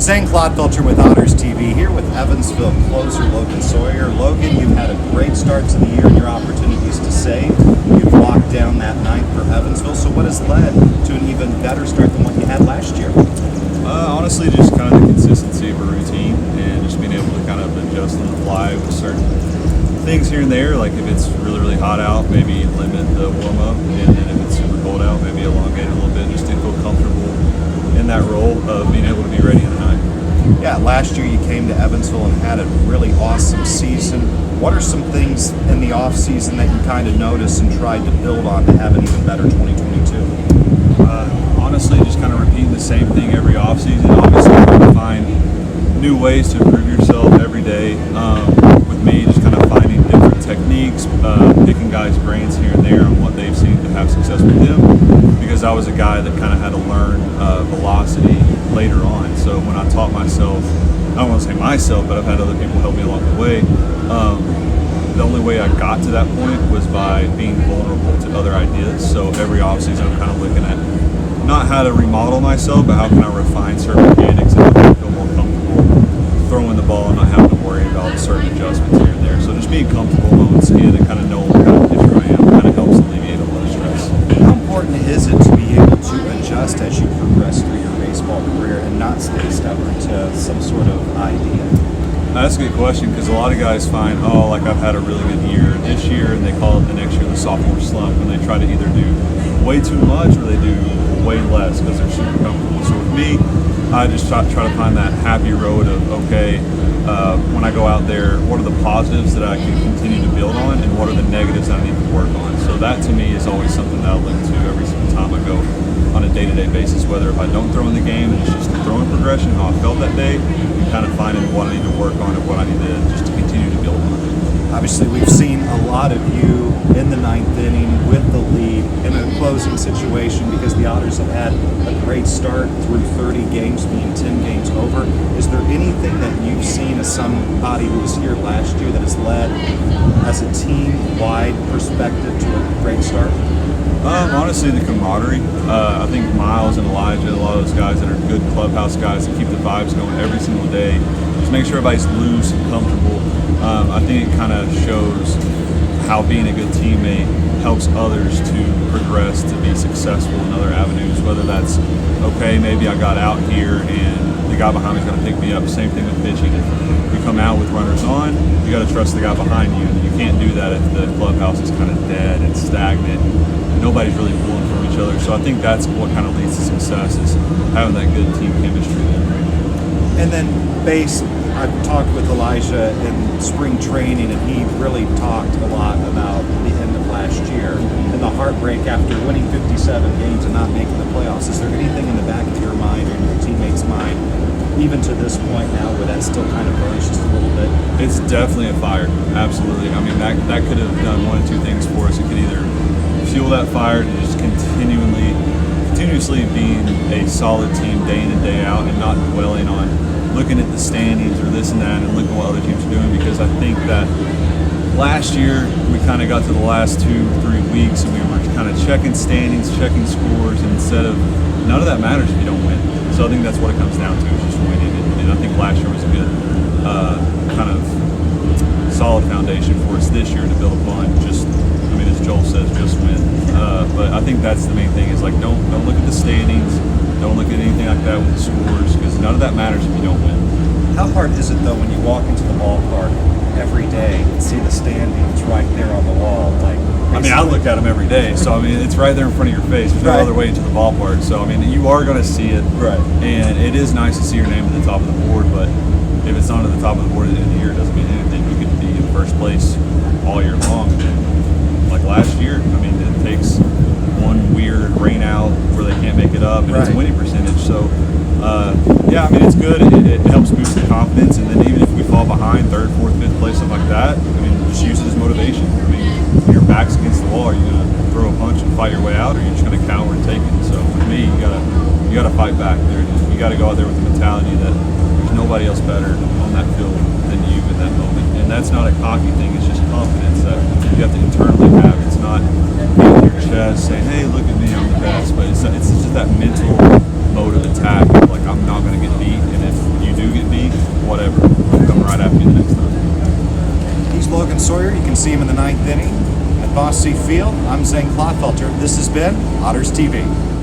St. Clodfelter with OttersTV here with Evansville closer Logan Sawyer. Logan, you've had a great start to the year in your opportunities to save. You've locked down that ninth for Evansville. So what has led to an even better start than what you had last year? Honestly, just kind of the consistency of a routine and just being able to kind of adjust on the fly with certain things here and there. Like if it's really, really hot out, maybe limit the warm-up, and then if it's super cold out, maybe elongate it a little bit just to feel comfortable in that role of being able to be ready in the night. Yeah, last year you came to Evansville and had a really awesome season. What are some things in the off season that you kind of noticed and tried to build on to have an even better 2022? Honestly, just kind of repeating the same thing every off season. Obviously, trying to find new ways to improve yourself every day. With me, just kind of finding different techniques, picking guys' brains here and there on what they've seen to have success with them. Because I was a guy that kind of had to learn velocity later on. So when I taught myself, I don't want to say myself, but I've had other people help me along the way. The only way I got to that point was by being vulnerable to other ideas. So every offseason I'm kind of looking at not how to remodel myself, but how can I refine certain mechanics and feel more comfortable throwing the ball and not having to worry about certain adjustments here and there. So just being comfortable moments in and kind of knowing what kind of pitcher I am kind of helps alleviate a lot of stress. How important is it to be able to adjust as you progress through your baseball career and not stay stubborn to some sort of idea? That's a good question, because a lot of guys find, like I've had a really good year this year, and they call it the next year the sophomore slump, and they try to either do way too much or they do way less because they're super comfortable. So with me, I just try to find that happy road of, when I go out there, what are the positives that I can continue to build on, and what are the negatives that I need to work on? So that to me is always something that I look to every single time I go on a day-to-day basis, whether if I don't throw in the game and it's just a throwing progression, how I felt that day, and kind of finding what I need to work on and what I need to just to continue to build on. Obviously, we've seen a lot of you in the ninth inning with the lead in a closing situation because the Otters have had a great start through 30 games, being 10 games over. Is there anything that you've seen as somebody who was here last year that has led as a team-wide perspective to a great start? Honestly, the camaraderie. I think Miles and Elijah, a lot of those guys that are good clubhouse guys that keep the vibes going every single day, just make sure everybody's loose and comfortable. I think it kind of shows how being a good teammate helps others to progress, to be successful in other avenues, whether that's, maybe I got out here and the guy behind me is going to pick me up. Same thing with pitching. If you come out with runners on, you got to trust the guy behind you. And you can't do that if the clubhouse is kind of dead and stagnant. Nobody's really pulling from each other. So I think that's what kind of leads to success, is having that good team chemistry there. And then base, I've talked with Elijah in spring training, and he really talked a lot about the end of last year and the heartbreak after winning 57 games and not making the playoffs. Is there anything in the back of your mind or in your teammates' mind, even to this point now, where that still kind of burns just a little bit? It's definitely a fire. Absolutely. I mean, that could have done one of two things for us. It could either fuel that fire to just continuously being a solid team day in and day out and not dwelling on looking at the standings or this and that and looking at what other teams are doing, because I think that last year we kind of got to the last 2-3 weeks and we were kind of checking standings, checking scores, and instead of, none of that matters if you don't win. So I think that's what it comes down to, is just winning. And I think last year was a good kind of solid foundation for us this year to build upon. Just, as Joel says, just win. But I think that's the main thing, is like don't look at the standings, don't look at anything like that with the scores, because none of that matters if you don't win. How hard is it though when you walk into the ballpark every day and see the standings right there on the wall? I look at them every day, so it's right there in front of your face. There's no other way into the ballpark. So you are going to see it, right? And it is nice to see your name at the top of the board, but if it's not at the top of the board at the end of the year, it doesn't mean anything. You could be in first place all year long. Like last year, it takes one weird rain out where they can't make it up, and it's winning percentage. So, it's good. It helps boost the confidence, and then even if we fall behind, third, fourth, fifth place, something like that, just use it as motivation. When your back's against the wall, are you going to throw a punch and fight your way out, or are you just going to cower and take it? So for me, you gotta fight back there. You got to go out there with the mentality that there's nobody else better on that field than you in that moment. And that's not a cocky thing. It's just confidence that you have to internally have. It's not in your chest saying, hey, look at me, I'm the best. But it's just that mental mode of attack. Like, I'm not going to get beat. And if you Logan Sawyer. You can see him in the ninth inning at Bosse Field. I'm Zane Klopfelter. This has been Otters TV.